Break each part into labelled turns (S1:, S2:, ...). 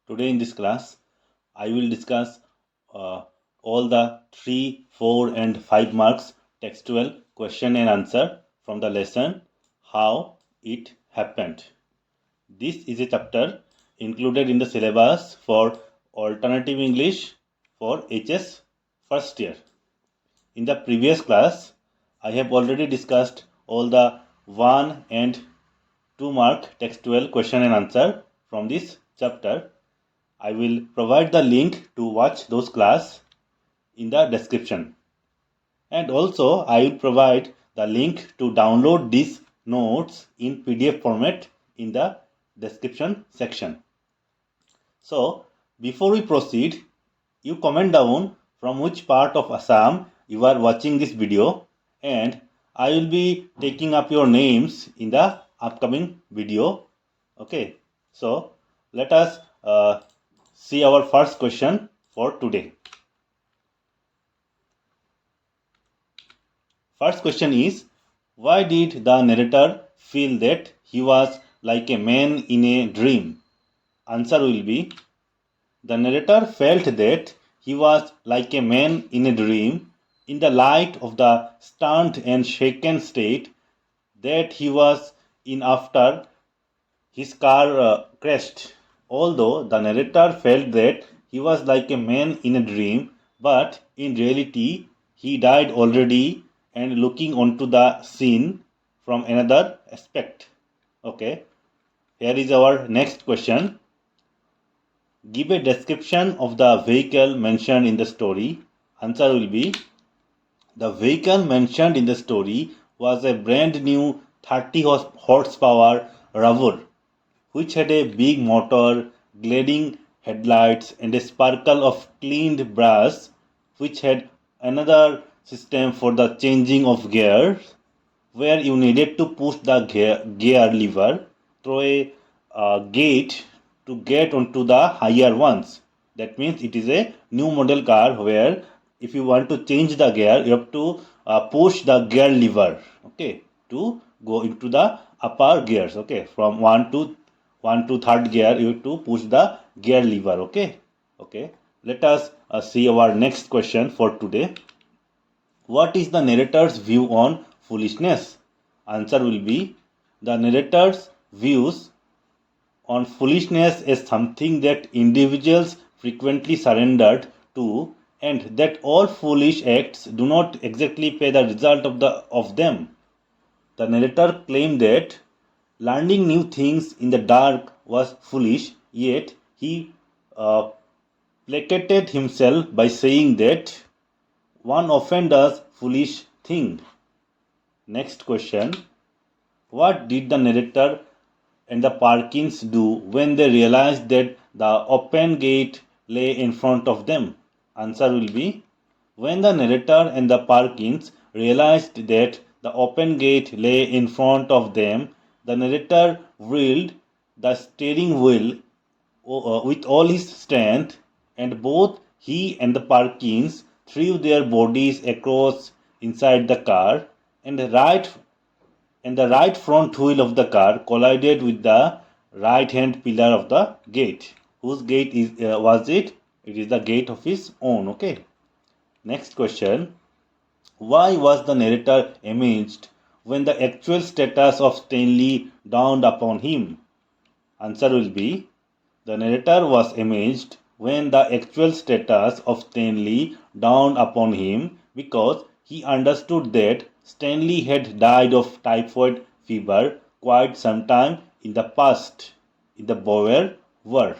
S1: Today in this class, I will discuss all the 3, 4 and 5 marks textual question and answer from the lesson How It Happened. This is a chapter included in the syllabus for Alternative English for HS first year. In the previous class, I have already discussed all the 1 and 2 mark textual question and answer from this chapter. I will provide the link to watch those class in the description. And also I will provide the link to download these notes in PDF format in the description section. So before we proceed, you comment down from which part of Assam you are watching this video, and I will be taking up your names in the upcoming video. Okay, so let us see our first question for today. First question is, why did the narrator feel that he was like a man in a dream? Answer will be, the narrator felt that he was like a man in a dream in the light of the stunned and shaken state that he was in after his car crashed. Although the narrator felt that he was like a man in a dream, but in reality he died already and looking onto the scene from another aspect. Okay, here is our next question. Give a description of the vehicle mentioned in the story. Answer will be, the vehicle mentioned in the story was a brand new 30 horsepower Rover, which had a big motor, gliding headlights, and a sparkle of cleaned brass, which had another system for the changing of gears, where you needed to push the gear lever through a gate to get onto the higher ones. That means it is a new model car where if you want to change the gear, you have to push the gear lever, okay, to go into the upper gears. Okay, from 1 to third gear, you have to push the gear lever. Okay. Let us see our next question for today. What is the narrator's view on foolishness? Answer will be, the narrator's views on foolishness is something that individuals frequently surrendered to, and that all foolish acts do not exactly pay the result of them. The narrator claimed that learning new things in the dark was foolish, yet he placated himself by saying that one often does foolish thing. Next question. What did the narrator and the Parkins do when they realized that the open gate lay in front of them? Answer will be, when the narrator and the Parkins realized that the open gate lay in front of them, the narrator whirled the steering wheel with all his strength, and both he and the Parkins threw their bodies across inside the car, and the right front wheel of the car collided with the right hand pillar of the gate. Whose gate was it? It is the gate of his own. Okay. Next question. Why was the narrator amazed when the actual status of Stanley dawned upon him? Answer will be, the narrator was amazed when the actual status of Stanley dawned upon him because he understood that Stanley had died of typhoid fever quite some time in the past in the Boer War.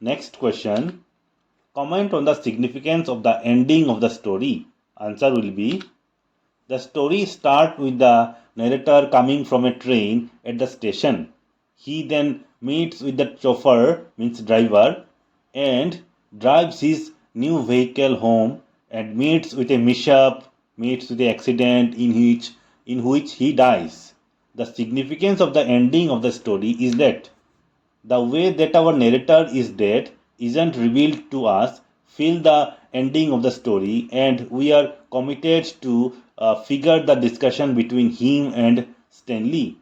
S1: Next question. Comment on the significance of the ending of the story. Answer will be, the story starts with the narrator coming from a train at the station. He then meets with the chauffeur, means driver, and drives his new vehicle home and meets with a mishap, meets with the accident in which he dies. The significance of the ending of the story is that the way that our narrator is dead isn't revealed to us till the ending of the story, and we are committed to figure the discussion between him and Stanley.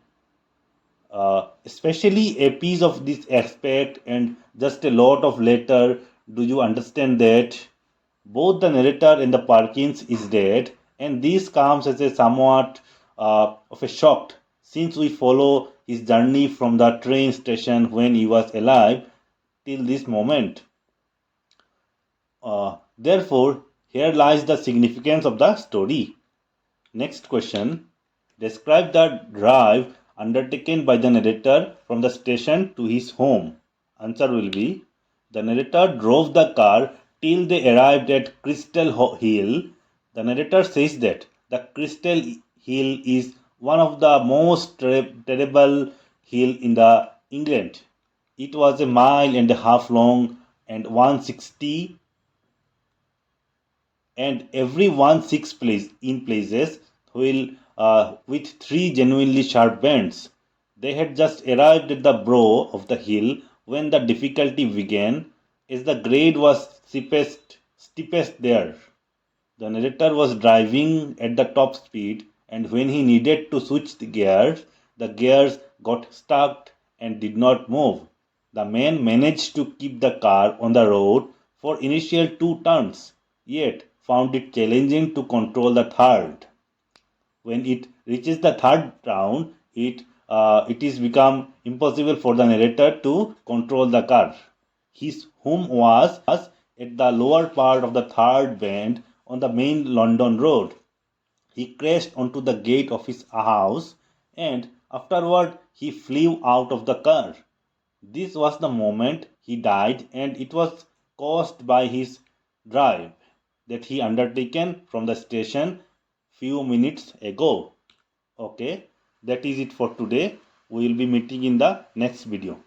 S1: Especially a piece of this aspect and just a lot of later. Do you understand that? Both the narrator and the Parkins is dead, and this comes as a somewhat of a shock since we follow his journey from the train station when he was alive till this moment. Therefore, here lies the significance of the story. Next question. Describe the drive undertaken by the narrator from the station to his home. Answer will be the narrator drove the car till they arrived at Crystal Hill. The narrator says that the Crystal Hill is one of the most terrible hill in the England. It was a mile and a half long and 160 and every one six place in places will with three genuinely sharp bends. They had just arrived at the brow of the hill when the difficulty began, as the grade was steepest there. The narrator was driving at the top speed, and when he needed to switch the gears got stuck and did not move. The man managed to keep the car on the road for initial two turns, yet found it challenging to control the third. When it reaches the third round, it is become impossible for the narrator to control the car. His home was at the lower part of the third bend on the main London road. He crashed onto the gate of his house and afterward he flew out of the car. This was the moment he died, and it was caused by his drive that he undertaken from the station few minutes ago. Okay, that is it for today. We will be meeting in the next video.